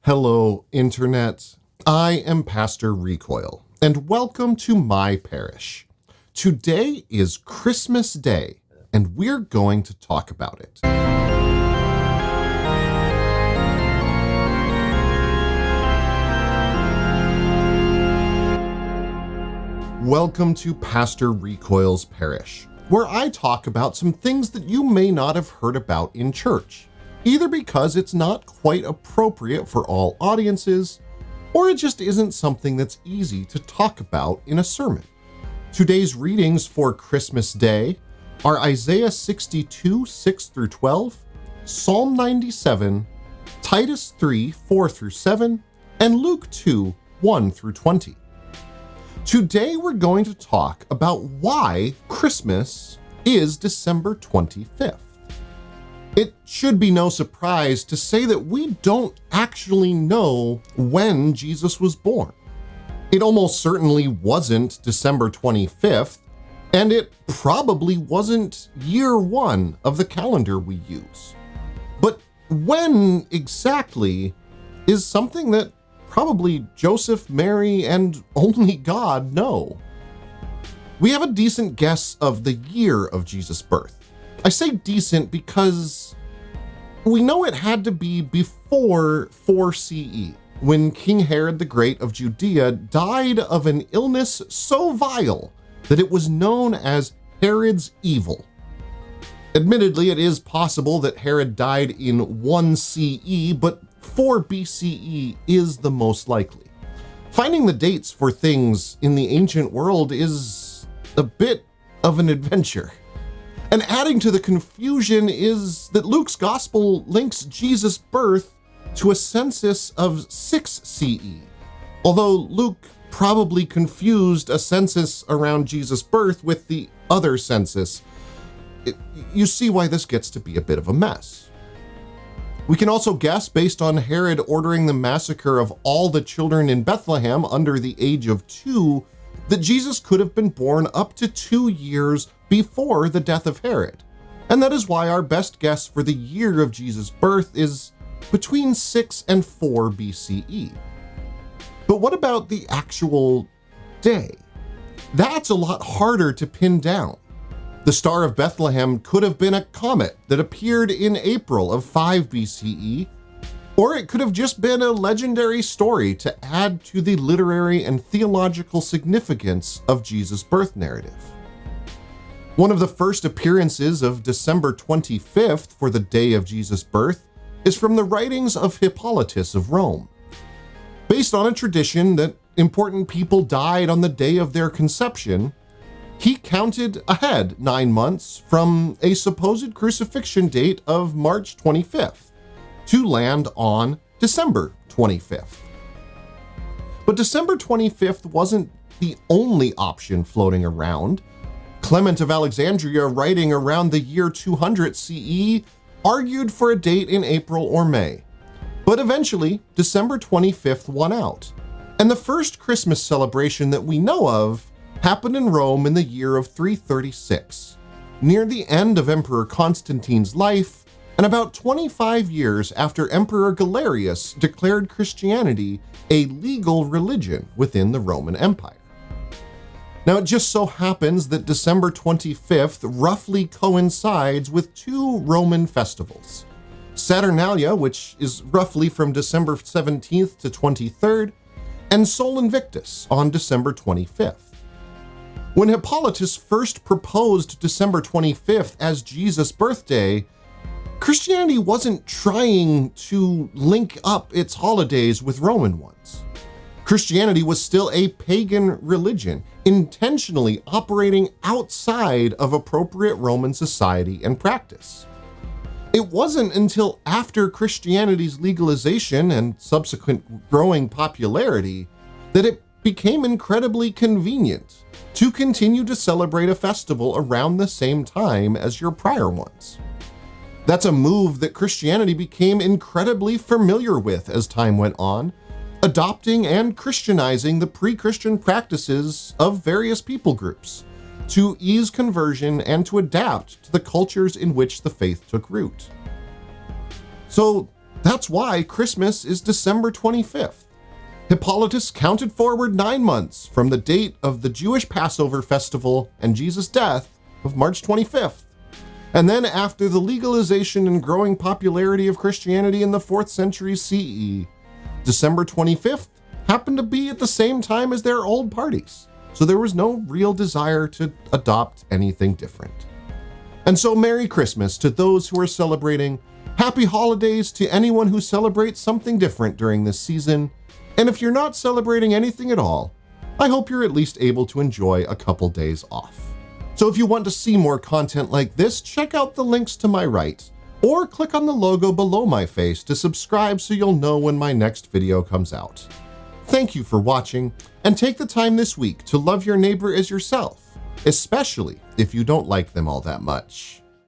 Hello, Internet. I am Pastor Recoil, and welcome to my parish. Today is Christmas Day, and we're going to talk about it. Welcome to Pastor Recoil's Parish, where I talk about some things that you may not have heard about in church, either because it's not quite appropriate for all audiences, or it just isn't something that's easy to talk about in a sermon. Today's readings for Christmas Day are Isaiah 62, 6 through 12, Psalm 97, Titus 3, 4 through 7, and Luke 2, 1 through 20. Today we're going to talk about why Christmas is December 25th. It should be no surprise to say that we don't actually know when Jesus was born. It almost certainly wasn't December 25th, and it probably wasn't year one of the calendar we use. But when exactly is something that probably Joseph, Mary, and only God know. We have a decent guess of the year of Jesus' birth. I say decent because we know it had to be before 4 CE, when King Herod the Great of Judea died of an illness so vile that it was known as Herod's evil. Admittedly, it is possible that Herod died in 1 CE, but 4 BCE is the most likely. Finding the dates for things in the ancient world is a bit of an adventure. And adding to the confusion is that Luke's gospel links Jesus' birth to a census of 6 CE, although Luke probably confused a census around Jesus' birth with the other census. You see why this gets to be a bit of a mess. We can also guess, based on Herod ordering the massacre of all the children in Bethlehem under the age of 2, that Jesus could have been born up to 2 years before the death of Herod. And that is why our best guess for the year of Jesus' birth is between 6 and 4 BCE. But what about the actual day? That's a lot harder to pin down. The Star of Bethlehem could have been a comet that appeared in April of 5 BCE, or it could have just been a legendary story to add to the literary and theological significance of Jesus' birth narrative. One of the first appearances of December 25th for the day of Jesus' birth is from the writings of Hippolytus of Rome. Based on a tradition that important people died on the day of their conception, he counted ahead 9 months from a supposed crucifixion date of March 25th to land on December 25th. But December 25th wasn't the only option floating around. Clement of Alexandria, writing around the year 200 CE, argued for a date in April or May. But eventually, December 25th won out. And the first Christmas celebration that we know of happened in Rome in the year of 336, near the end of Emperor Constantine's life, and about 25 years after Emperor Galerius declared Christianity a legal religion within the Roman Empire. Now, it just so happens that December 25th roughly coincides with 2 Roman festivals: Saturnalia, which is roughly from December 17th to 23rd, and Sol Invictus on December 25th. When Hippolytus first proposed December 25th as Jesus' birthday, Christianity wasn't trying to link up its holidays with Roman ones. Christianity was still a pagan religion, intentionally operating outside of appropriate Roman society and practice. It wasn't until after Christianity's legalization and subsequent growing popularity that it became incredibly convenient to continue to celebrate a festival around the same time as your prior ones. That's a move that Christianity became incredibly familiar with as time went on, adopting and Christianizing the pre-Christian practices of various people groups to ease conversion and to adapt to the cultures in which the faith took root. So That's why Christmas is December 25th. Hippolytus counted forward 9 months from the date of the Jewish Passover festival and Jesus' death of March 25th. And then after the legalization and growing popularity of Christianity in the 4th century CE, December 25th happened to be at the same time as their old parties, so there was no real desire to adopt anything different. And so Merry Christmas to those who are celebrating, Happy Holidays to anyone who celebrates something different during this season, and if you're not celebrating anything at all, I hope you're at least able to enjoy a couple days off. So if you want to see more content like this, check out the links to my right, or click on the logo below my face to subscribe so you'll know when my next video comes out. Thank you for watching, and take the time this week to love your neighbor as yourself, especially if you don't like them all that much.